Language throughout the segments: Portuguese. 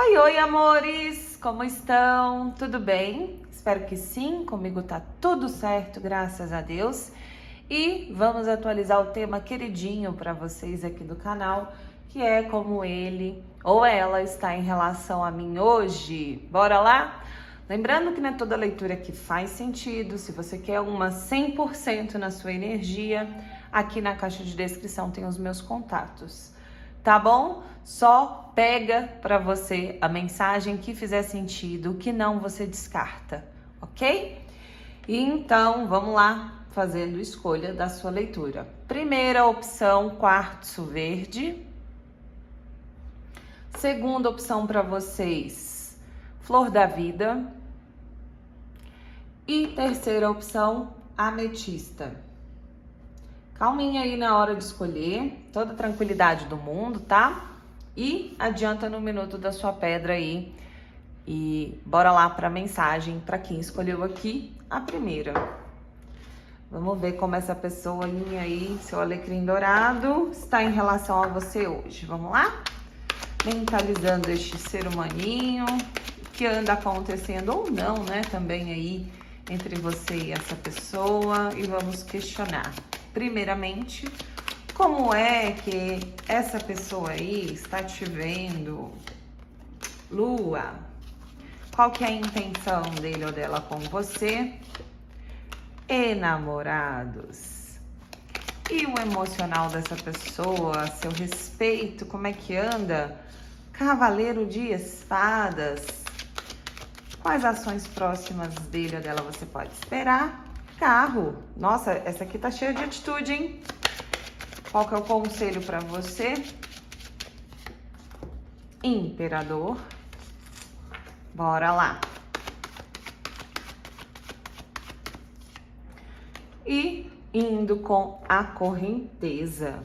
Oi, oi, amores! Como estão? Tudo bem? Espero que sim, comigo tá tudo certo, graças a Deus. E vamos atualizar o tema queridinho para vocês aqui do canal, que é como ele ou ela está em relação a mim hoje. Bora lá? Lembrando que não é toda leitura que faz sentido. Se você quer uma 100% na sua energia, aqui na caixa de descrição tem os meus contatos. Tá bom? Só pega para você a mensagem que fizer sentido, que não você descarta, ok? E então, vamos lá, fazendo escolha da sua leitura. Primeira opção, quartzo verde. Segunda opção para vocês, flor da vida. E terceira opção, ametista. Calminha aí na hora de escolher, toda tranquilidade do mundo, tá? E adianta no minuto da sua pedra aí. E bora lá para a mensagem para quem escolheu aqui a primeira. Vamos ver como essa pessoinha aí, seu alecrim dourado, está em relação a você hoje. Vamos lá? Mentalizando este ser humaninho, o que anda acontecendo ou não, né? Também aí entre você e essa pessoa. E vamos questionar. Primeiramente, como é que essa pessoa aí está te vendo? Lua, qual que é a intenção dele ou dela com você? Enamorados. E o emocional dessa pessoa, seu respeito, como é que anda? Cavaleiro de espadas. Quais ações próximas dele ou dela você pode esperar? Carro. Nossa, essa aqui tá cheia de atitude, hein? Qual que é o conselho para você? Imperador. Bora lá. E indo com a correnteza.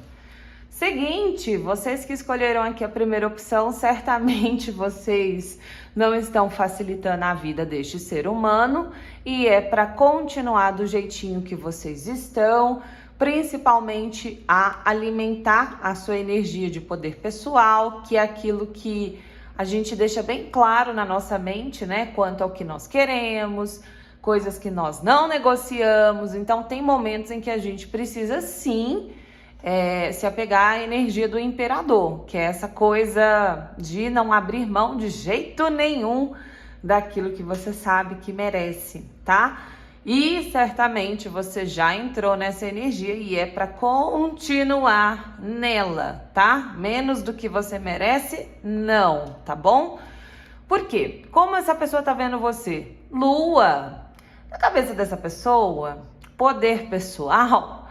Seguinte, vocês que escolheram aqui a primeira opção, certamente vocês não estão facilitando a vida deste ser humano e é para continuar do jeitinho que vocês estão, principalmente a alimentar a sua energia de poder pessoal, que é aquilo que a gente deixa bem claro na nossa mente, né? Quanto ao que nós queremos, coisas que nós não negociamos. Então, tem momentos em que a gente precisa sim se apegar à energia do imperador, que é essa coisa de não abrir mão de jeito nenhum daquilo que você sabe que merece, tá? E certamente você já entrou nessa energia e é para continuar nela, tá? Menos do que você merece, não, tá bom? Por quê? Como essa pessoa tá vendo você? Lua, na cabeça dessa pessoa, poder pessoal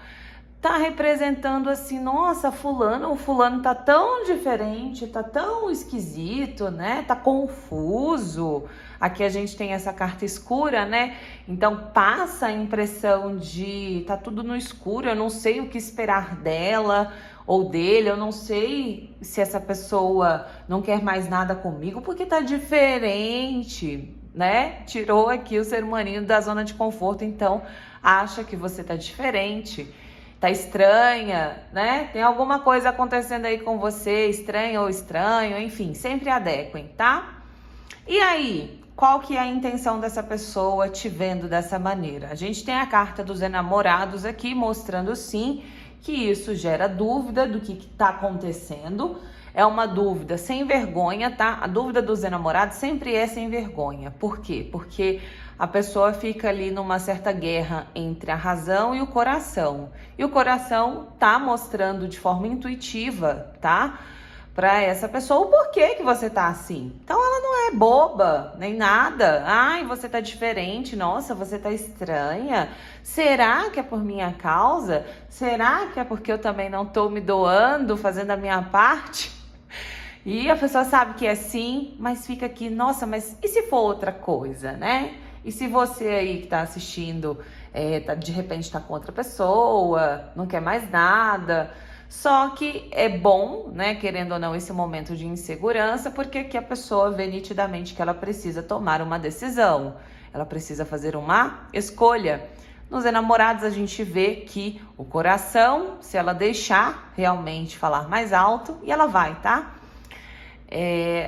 tá representando assim, nossa, o fulano tá tão diferente, tá tão esquisito, né? Tá confuso. Aqui a gente tem essa carta escura, né? Então passa a impressão de tá tudo no escuro, eu não sei o que esperar dela ou dele, eu não sei se essa pessoa não quer mais nada comigo porque tá diferente, né? Tirou aqui o ser humaninho da zona de conforto, então acha que você tá diferente. Tá estranha, né? Tem alguma coisa acontecendo aí com você, estranho ou estranho, enfim, sempre adequem, tá? E aí, qual que é a intenção dessa pessoa te vendo dessa maneira? A gente tem a carta dos enamorados aqui, mostrando sim que isso gera dúvida do que tá acontecendo. É uma dúvida sem vergonha, tá? A dúvida dos enamorados sempre é sem vergonha. Por quê? Porque a pessoa fica ali numa certa guerra entre a razão e o coração. E o coração tá mostrando de forma intuitiva, tá? Pra essa pessoa o porquê que você tá assim. Então ela não é boba, nem nada. Ai, você tá diferente, nossa, você tá estranha. Será que é por minha causa? Será que é porque eu também não tô me doando, fazendo a minha parte? E a pessoa sabe que é sim, mas fica aqui, nossa, mas e se for outra coisa, né? E se você aí que tá assistindo, de repente tá com outra pessoa, não quer mais nada. Só que é bom, né, querendo ou não, esse momento de insegurança, porque aqui a pessoa vê nitidamente que ela precisa tomar uma decisão. Ela precisa fazer uma escolha. Nos enamorados a gente vê que o coração, se ela deixar realmente falar mais alto, e ela vai, tá?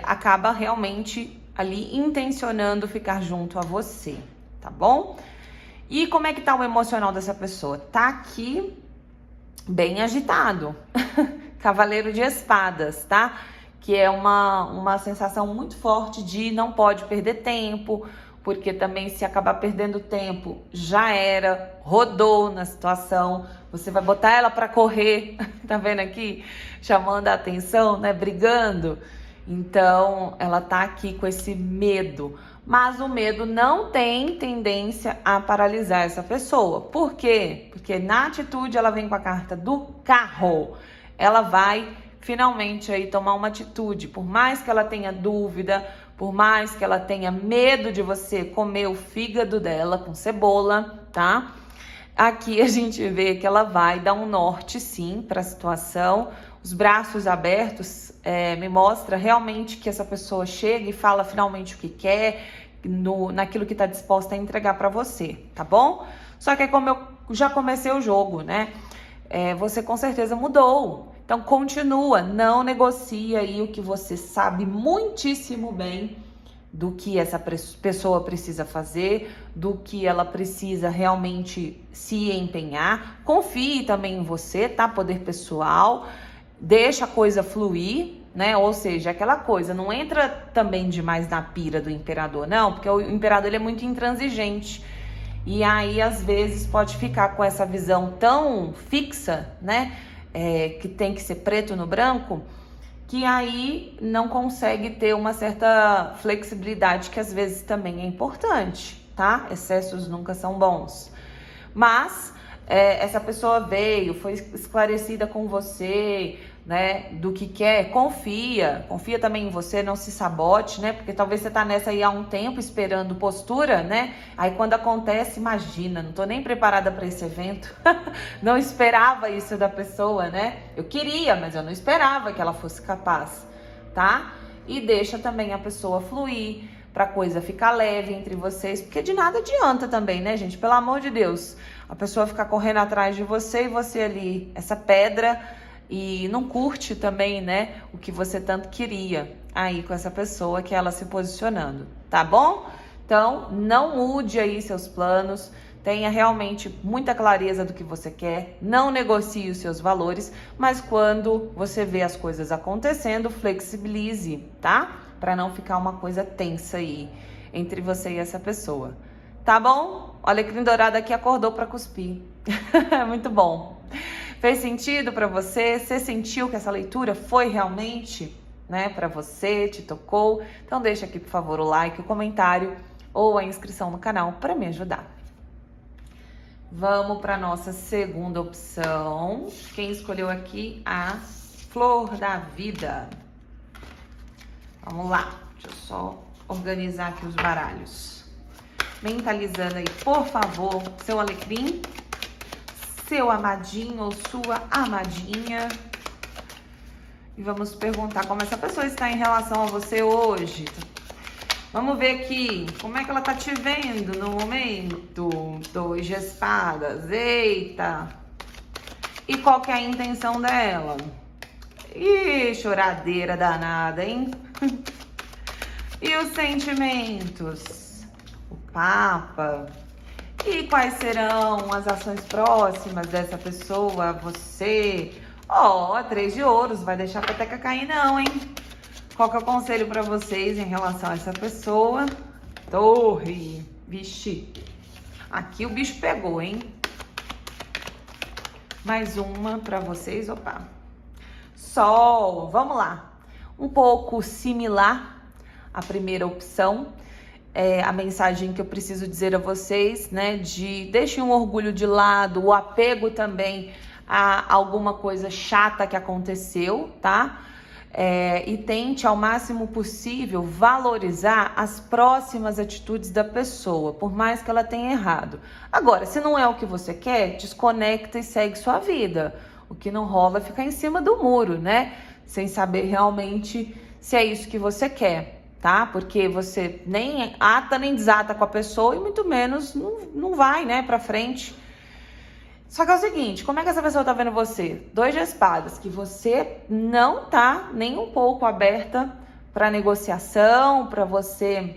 acaba realmente ali intencionando ficar junto a você, tá bom? E como é que tá o emocional dessa pessoa? Tá aqui bem agitado. Cavaleiro de Espadas, tá? Que é uma sensação muito forte de não pode perder tempo, porque também se acabar perdendo tempo, já era, rodou na situação, você vai botar ela para correr, tá vendo aqui? Chamando a atenção, né? Brigando. Então, ela tá aqui com esse medo. Mas o medo não tem tendência a paralisar essa pessoa. Por quê? Porque na atitude ela vem com a carta do carro. Ela vai finalmente aí tomar uma atitude. Por mais que ela tenha dúvida, por mais que ela tenha medo de você comer o fígado dela com cebola, tá? Aqui a gente vê que ela vai dar um norte sim para a situação. Os braços abertos me mostra realmente que essa pessoa chega e fala finalmente o que quer, naquilo que está disposta a entregar para você, tá bom? Só que é como eu já comecei o jogo, né? Você com certeza mudou. Então continua, não negocia aí o que você sabe muitíssimo bem do que essa pessoa precisa fazer, do que ela precisa realmente se empenhar. Confie também em você, tá? Poder pessoal, deixa a coisa fluir, né? Ou seja, aquela coisa, não entra também demais na pira do imperador, não, porque o imperador ele é muito intransigente. E aí, às vezes, pode ficar com essa visão tão fixa, né? Que tem que ser preto no branco, que aí não consegue ter uma certa flexibilidade, que às vezes também é importante, tá? Excessos nunca são bons. Mas essa pessoa veio, foi esclarecida com você, né, do que quer, confia também em você, não se sabote, né, porque talvez você tá nessa aí há um tempo esperando postura, né, aí quando acontece, imagina, não tô nem preparada para esse evento, não esperava isso da pessoa, né, eu queria, mas eu não esperava que ela fosse capaz, tá, e deixa também a pessoa fluir, pra coisa ficar leve entre vocês, porque de nada adianta também, né, gente, pelo amor de Deus, a pessoa ficar correndo atrás de você e você ali, essa pedra, e não curte também, né, o que você tanto queria aí com essa pessoa, que é ela se posicionando, tá bom? Então, não mude aí seus planos, tenha realmente muita clareza do que você quer, não negocie os seus valores, mas quando você vê as coisas acontecendo, flexibilize, tá? Para não ficar uma coisa tensa aí entre você e essa pessoa. Tá bom? O alecrim dourado aqui acordou para cuspir. Muito bom. Fez sentido para você? Você sentiu que essa leitura foi realmente, né, para você, te tocou? Então deixa aqui, por favor, o like, o comentário ou a inscrição no canal para me ajudar. Vamos para nossa segunda opção. Quem escolheu aqui? A Flor da Vida. Vamos lá. Deixa eu só organizar aqui os baralhos. Mentalizando aí, por favor, seu alecrim, seu amadinho ou sua amadinha. E vamos perguntar como essa pessoa está em relação a você hoje. Vamos ver aqui, como é que ela tá te vendo no momento? 2 de espadas, eita! E qual que é a intenção dela? Ih, choradeira danada, hein? E os sentimentos? O Papa. E quais serão as ações próximas dessa pessoa, você? Ó, 3 de ouros, vai deixar a peteca cair não, hein? Qual que é o conselho para vocês em relação a essa pessoa? Torre. Vixe. Aqui o bicho pegou, hein? Mais uma para vocês. Opa. Sol. Vamos lá. Um pouco similar à primeira opção. A mensagem que eu preciso dizer a vocês, né? De deixem o orgulho de lado, o apego também a alguma coisa chata que aconteceu, tá? E tente ao máximo possível valorizar as próximas atitudes da pessoa, por mais que ela tenha errado. Agora, se não é o que você quer, desconecta e segue sua vida. O que não rola é ficar em cima do muro, né? Sem saber realmente se é isso que você quer, tá? Porque você nem ata nem desata com a pessoa e muito menos não vai, né, pra frente. Só que é o seguinte, como é que essa pessoa tá vendo você? 2 de espadas, que você não tá nem um pouco aberta para negociação, para você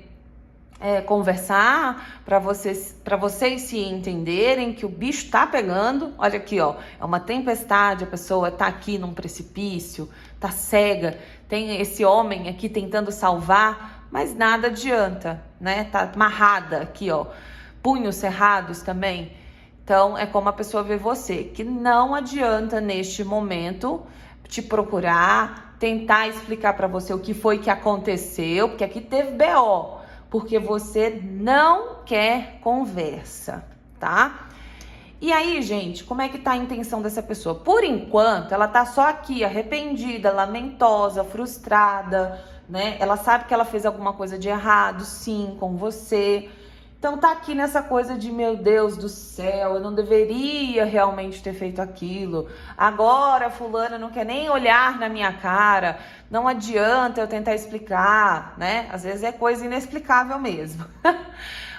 conversar, para vocês se entenderem que o bicho tá pegando. Olha aqui, ó, é uma tempestade, a pessoa tá aqui num precipício, tá cega, tem esse homem aqui tentando salvar, mas nada adianta, né? Tá amarrada aqui, ó, punhos cerrados também. Então é como a pessoa vê você, que não adianta neste momento te procurar, tentar explicar para você o que foi que aconteceu, porque aqui teve BO. Porque você não quer conversa, tá? E aí, gente, como é que tá a intenção dessa pessoa? Por enquanto, ela tá só aqui, arrependida, lamentosa, frustrada, né? Ela sabe que ela fez alguma coisa de errado, sim, com você. Então tá aqui nessa coisa de, meu Deus do céu, eu não deveria realmente ter feito aquilo. Agora fulana não quer nem olhar na minha cara. Não adianta eu tentar explicar, né? Às vezes é coisa inexplicável mesmo.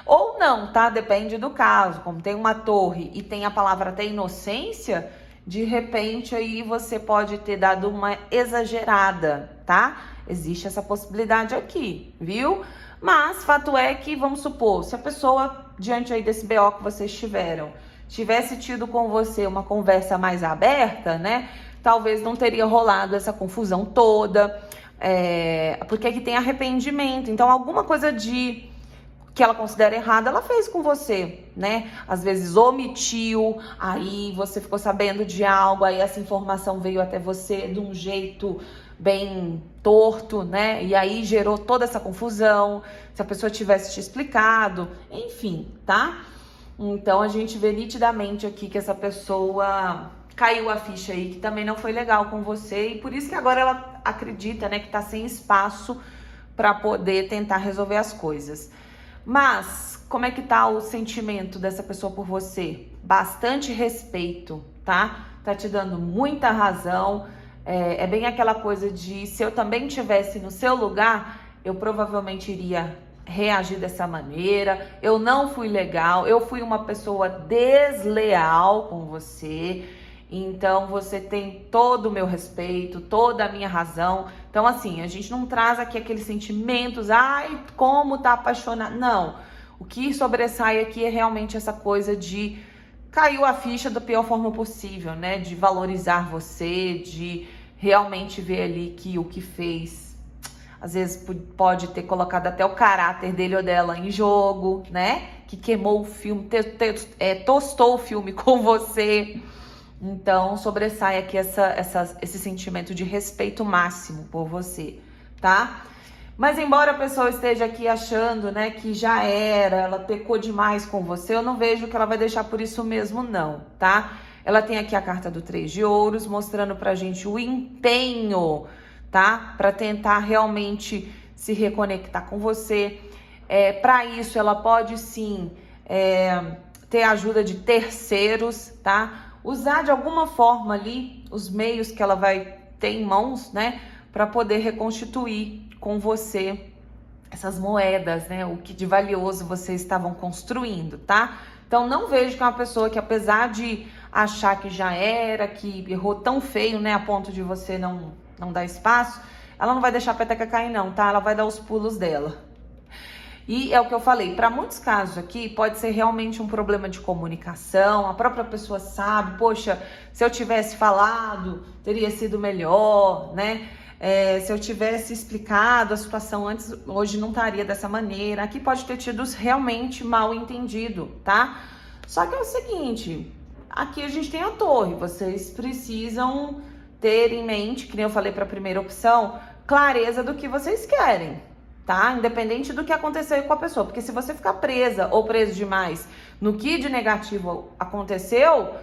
Ou não, tá? Depende do caso. Como tem uma torre e tem a palavra até inocência, de repente aí você pode ter dado uma exagerada, tá? Existe essa possibilidade aqui, viu? Mas fato é que, vamos supor, se a pessoa, diante aí desse BO que vocês tiveram, tivesse tido com você uma conversa mais aberta, né? Talvez não teria rolado essa confusão toda, porque aqui tem arrependimento. Então, alguma coisa que ela considera errada, ela fez com você, né? Às vezes omitiu, aí você ficou sabendo de algo, aí essa informação veio até você de um jeito bem torto, né? E aí gerou toda essa confusão. Se a pessoa tivesse te explicado, enfim, tá? Então a gente vê nitidamente aqui que essa pessoa caiu a ficha aí, que também não foi legal com você, e por isso que agora ela acredita, né, que tá sem espaço para poder tentar resolver as coisas. Mas como é que tá o sentimento dessa pessoa por você? Bastante respeito, tá? Tá te dando muita razão. É bem aquela coisa de, se eu também estivesse no seu lugar, eu provavelmente iria reagir dessa maneira. Eu não fui legal, eu fui uma pessoa desleal com você. Então você tem todo o meu respeito, toda a minha razão. Então assim, a gente não traz aqui aqueles sentimentos, ai, como tá apaixonado. Não, o que sobressai aqui é realmente essa coisa de caiu a ficha da pior forma possível, né? De valorizar você, de realmente ver ali que o que fez, às vezes pode ter colocado até o caráter dele ou dela em jogo, né? Que queimou o filme, tostou o filme com você. Então, sobressai aqui esse sentimento de respeito máximo por você, tá? Mas embora a pessoa esteja aqui achando, né, que já era, ela pecou demais com você, eu não vejo que ela vai deixar por isso mesmo, não, tá? Ela tem aqui a carta do 3 de ouros, mostrando pra gente o empenho, tá? Pra tentar realmente se reconectar com você. Pra isso, ela pode sim ter ajuda de terceiros, tá? Usar de alguma forma ali os meios que ela vai ter em mãos, né? Pra poder reconstituir com você essas moedas, né? O que de valioso vocês estavam construindo, tá? Então não vejo que é uma pessoa que, apesar de achar que já era, que errou tão feio, né? A ponto de você não dar espaço, ela não vai deixar a peteca cair não, tá? Ela vai dar os pulos dela. E é o que eu falei, para muitos casos aqui pode ser realmente um problema de comunicação, a própria pessoa sabe, poxa, se eu tivesse falado, teria sido melhor, né? Se eu tivesse explicado a situação antes, hoje não estaria dessa maneira. Aqui pode ter tido realmente mal entendido, tá? Só que é o seguinte, aqui a gente tem a torre, vocês precisam ter em mente, que nem eu falei para a primeira opção, clareza do que vocês querem, tá? Independente do que aconteceu com a pessoa, porque se você ficar presa ou preso demais no que de negativo aconteceu,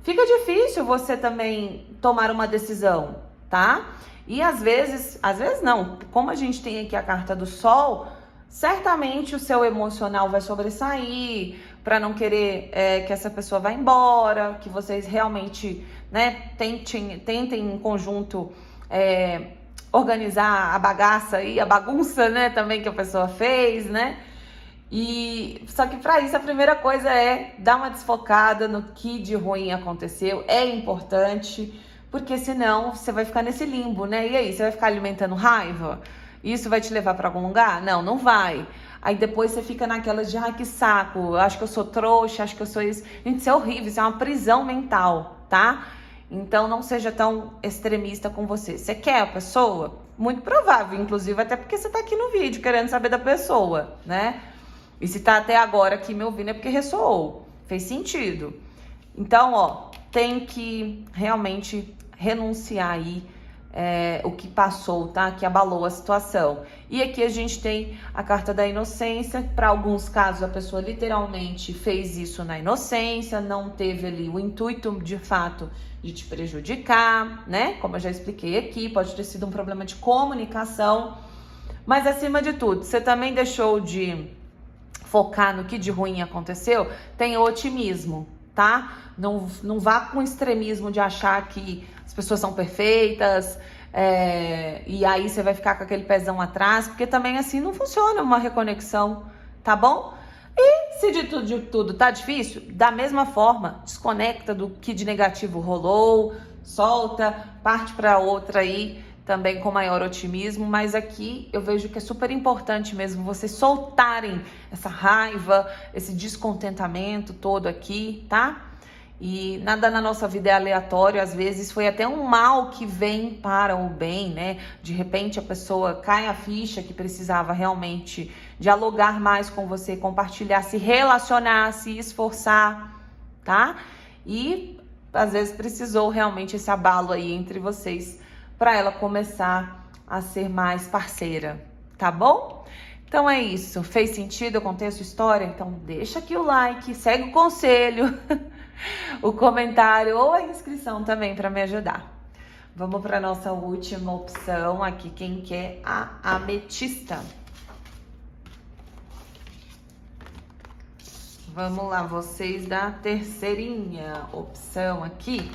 fica difícil você também tomar uma decisão, tá? E às vezes não, como a gente tem aqui a carta do Sol, certamente o seu emocional vai sobressair para não querer que essa pessoa vá embora, que vocês realmente, né, tentem em conjunto organizar a bagaça e a bagunça, né, também que a pessoa fez, né? E só que para isso a primeira coisa é dar uma desfocada no que de ruim aconteceu, é importante, porque senão você vai ficar nesse limbo, né? E aí, você vai ficar alimentando raiva? Isso vai te levar para algum lugar? Não, não vai. Aí depois você fica naquela de, ai, que saco, eu acho que eu sou trouxa, acho que eu sou isso. Gente, isso é horrível, isso é uma prisão mental, tá? Então não seja tão extremista com você. Você quer a pessoa? Muito provável, inclusive, até porque você tá aqui no vídeo querendo saber da pessoa, né? E se tá até agora aqui me ouvindo é porque ressoou, fez sentido. Então, ó, tem que realmente renunciar aí o que passou, tá? Que abalou a situação. E aqui a gente tem a carta da inocência. Para alguns casos, a pessoa literalmente fez isso na inocência, não teve ali o intuito de fato de te prejudicar, né? Como eu já expliquei aqui, pode ter sido um problema de comunicação. Mas acima de tudo, você também deixou de focar no que de ruim aconteceu, tem otimismo, tá? Não vá com extremismo de achar que as pessoas são perfeitas, e aí você vai ficar com aquele pezão atrás, porque também assim não funciona uma reconexão, tá bom? E se de tudo tá difícil, da mesma forma, desconecta do que de negativo rolou, solta, parte para outra aí, também com maior otimismo, mas aqui eu vejo que é super importante mesmo vocês soltarem essa raiva, esse descontentamento todo aqui, tá? E nada na nossa vida é aleatório, às vezes foi até um mal que vem para o bem, né? De repente a pessoa cai a ficha que precisava realmente dialogar mais com você, compartilhar, se relacionar, se esforçar, tá? E às vezes precisou realmente esse abalo aí entre vocês para ela começar a ser mais parceira, tá bom? Então é isso, fez sentido? Eu contei a sua história? Então deixa aqui o like, segue o conselho, o comentário ou a inscrição também para me ajudar. Vamos para nossa última opção aqui, quem quer a ametista. Vamos lá, vocês da terceirinha opção aqui.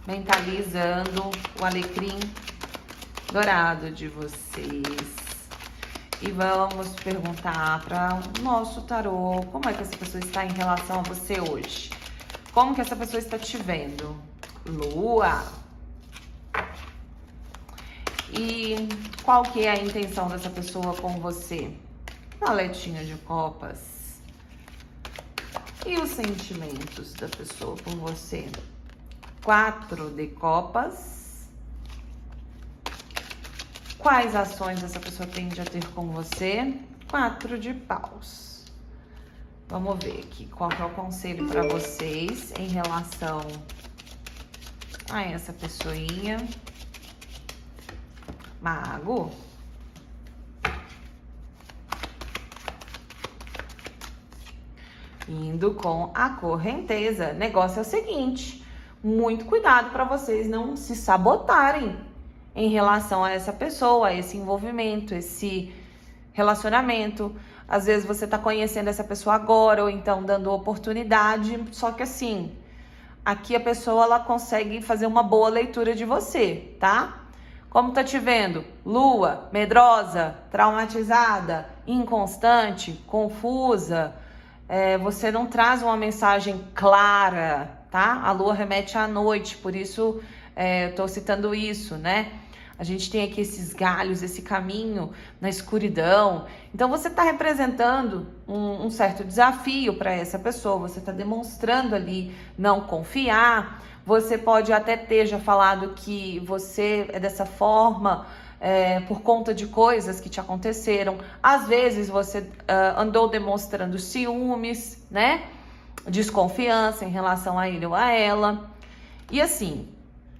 Mentalizando o alecrim dourado de vocês. E vamos perguntar para o nosso tarô como é que essa pessoa está em relação a você hoje. Como que essa pessoa está te vendo? Lua. E qual que é a intenção dessa pessoa com você? Valetinha de copas. E os sentimentos da pessoa com você? 4 de copas. Quais ações essa pessoa tende a ter com você? 4 de paus. Vamos ver aqui qual que é o conselho para vocês em relação a essa pessoinha. Mago. Indo com a correnteza. Negócio é o seguinte: muito cuidado para vocês não se sabotarem em relação a essa pessoa, a esse envolvimento, esse relacionamento. Às vezes você tá conhecendo essa pessoa agora ou então dando oportunidade, só que assim, aqui a pessoa ela consegue fazer uma boa leitura de você, tá? Como tá te vendo? Lua, medrosa, traumatizada, inconstante, confusa. Você não traz uma mensagem clara, tá? A lua remete à noite, por isso eu tô citando isso, né? A gente tem aqui esses galhos, esse caminho na escuridão. Então você está representando um certo desafio para essa pessoa. Você está demonstrando ali não confiar. Você pode até ter já falado que você é dessa forma por conta de coisas que te aconteceram. Às vezes você andou demonstrando ciúmes, né? Desconfiança em relação a ele ou a ela. E assim,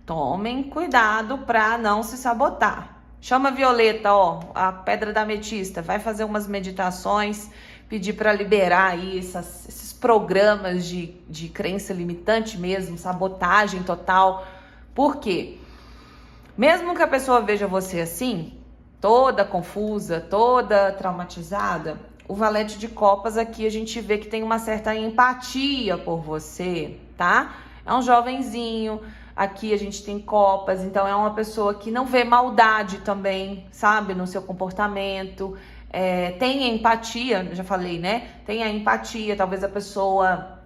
tomem cuidado para não se sabotar. Chama a Violeta, ó, a pedra da ametista, vai fazer umas meditações, pedir para liberar aí esses programas de crença limitante mesmo, sabotagem total. Por quê? Mesmo que a pessoa veja você assim, toda confusa, toda traumatizada, o valete de copas aqui a gente vê que tem uma certa empatia por você, tá? É um jovenzinho. Aqui a gente tem copas, então é uma pessoa que não vê maldade também, sabe, no seu comportamento. Tem empatia, já falei, né? Tem a empatia, talvez a pessoa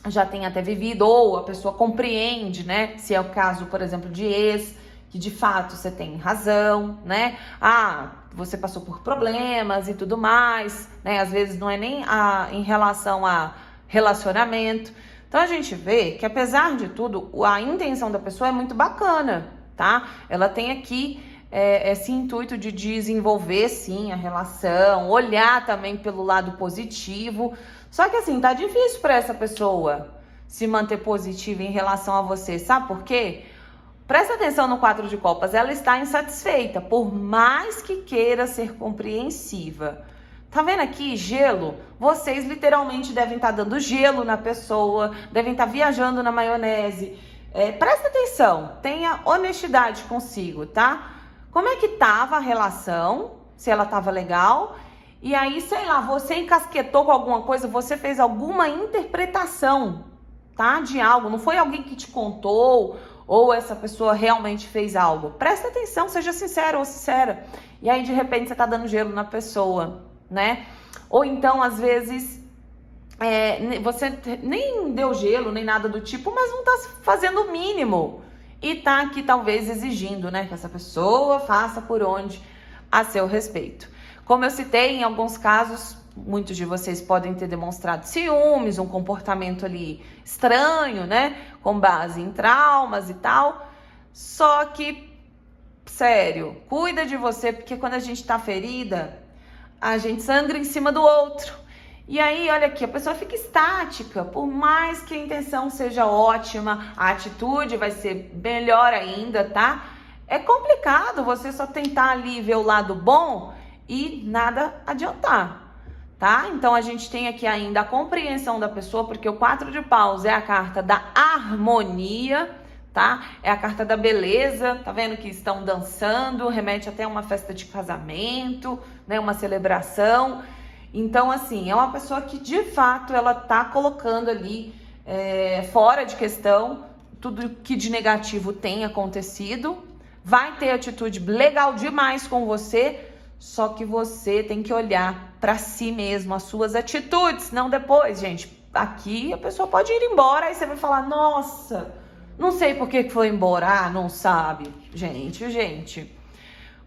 já tenha até vivido, ou a pessoa compreende, né? Se é o caso, por exemplo, de ex, que de fato você tem razão, né? Ah, você passou por problemas e tudo mais, né? Às vezes não é nem em relação a relacionamento. Então a gente vê que, apesar de tudo, a intenção da pessoa é muito bacana, tá? Ela tem aqui esse intuito de desenvolver, sim, a relação, olhar também pelo lado positivo. Só que assim, tá difícil para essa pessoa se manter positiva em relação a você, sabe por quê? Presta atenção no 4 de copas, ela está insatisfeita, por mais que queira ser compreensiva. Tá vendo aqui, gelo? Vocês literalmente devem estar dando gelo na pessoa, devem estar viajando na maionese. Presta atenção, tenha honestidade consigo, tá? Como é que tava a relação, se ela tava legal, e aí, sei lá, você encasquetou com alguma coisa, você fez alguma interpretação, tá? De algo, não foi alguém que te contou, ou essa pessoa realmente fez algo. Presta atenção, seja sincero ou sincera. E aí, de repente, você tá dando gelo na pessoa, né? Ou então, às vezes, você nem deu gelo, nem nada do tipo, mas não tá fazendo o mínimo. E tá aqui, talvez, exigindo, né? Que essa pessoa faça por onde a seu respeito. Como eu citei, em alguns casos, muitos de vocês podem ter demonstrado ciúmes, um comportamento ali estranho, né? Com base em traumas e tal. Só que, sério, cuida de você, porque quando a gente tá ferida, a gente sangra em cima do outro. E aí, olha aqui, a pessoa fica estática, por mais que a intenção seja ótima, a atitude vai ser melhor ainda, tá? É complicado você só tentar ali ver o lado bom e nada adiantar, tá? Então a gente tem aqui ainda a compreensão da pessoa, porque o 4 de paus é a carta da harmonia, tá? É a carta da beleza, tá vendo que estão dançando, remete até a uma festa de casamento, né? Uma celebração. Então, assim, é uma pessoa que, de fato, ela tá colocando ali fora de questão tudo que de negativo tem acontecido. Vai ter atitude legal demais com você, só que você tem que olhar para si mesmo, as suas atitudes, não depois, gente. Aqui a pessoa pode ir embora, aí você vai falar, nossa, não sei por que foi embora. Ah, não sabe. Gente.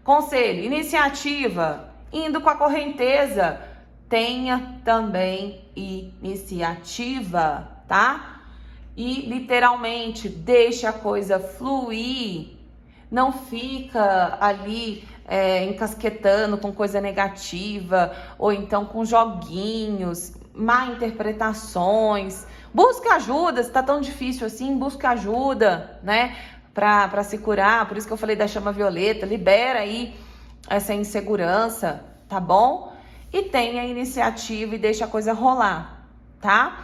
Conselho, iniciativa, indo com a correnteza. Tenha também iniciativa, tá? E literalmente deixe a coisa fluir. Não fica ali encasquetando com coisa negativa, ou então com joguinhos, má interpretações. Busca ajuda, se tá tão difícil assim, busca ajuda, né? Pra se curar. Por isso que eu falei da chama violeta. Libera aí essa insegurança, tá bom? E tenha iniciativa e deixa a coisa rolar, tá?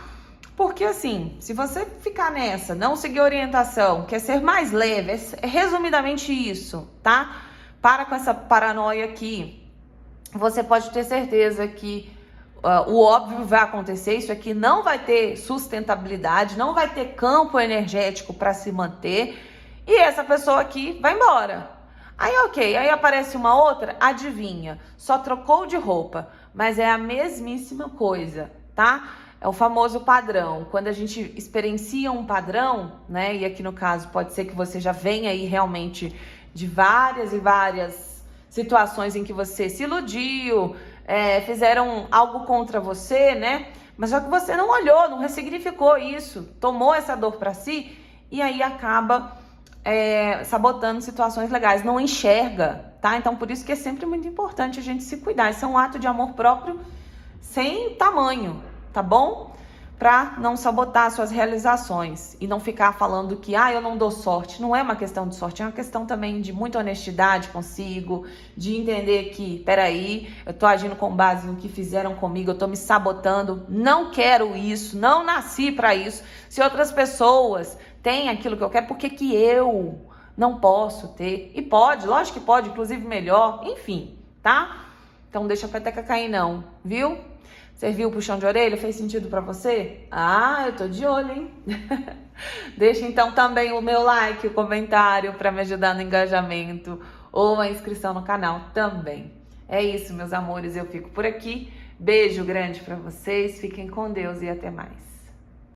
Porque assim, se você ficar nessa, não seguir orientação, quer ser mais leve, é resumidamente isso, tá? Para com essa paranoia aqui. Você pode ter certeza que o óbvio vai acontecer, isso aqui não vai ter sustentabilidade, não vai ter campo energético para se manter, e essa pessoa aqui vai embora. Aí, ok, aí aparece uma outra, adivinha, só trocou de roupa, mas é a mesmíssima coisa, tá? É o famoso padrão. Quando a gente experiencia um padrão, né? E aqui no caso pode ser que você já venha aí realmente de várias e várias situações em que você se iludiu, fizeram algo contra você, né? Mas só que você não olhou, não ressignificou isso, tomou essa dor para si e aí acaba sabotando situações legais, não enxerga, tá? Então por isso que é sempre muito importante a gente se cuidar. Isso é um ato de amor próprio sem tamanho, tá bom? Pra não sabotar suas realizações e não ficar falando que eu não dou sorte. Não é uma questão de sorte, é uma questão também de muita honestidade consigo, de entender que, peraí, eu tô agindo com base no que fizeram comigo, eu tô me sabotando, não quero isso, não nasci pra isso. Se outras pessoas têm aquilo que eu quero, por que que eu não posso ter? E pode, lógico que pode, inclusive melhor, enfim, tá? Então não deixa a peteca cair não, viu? Serviu o puxão de orelha? Fez sentido pra você? Eu tô de olho, hein? Deixa então também o meu like, o comentário pra me ajudar no engajamento ou a inscrição no canal também. É isso, meus amores, eu fico por aqui. Beijo grande pra vocês, fiquem com Deus e até mais.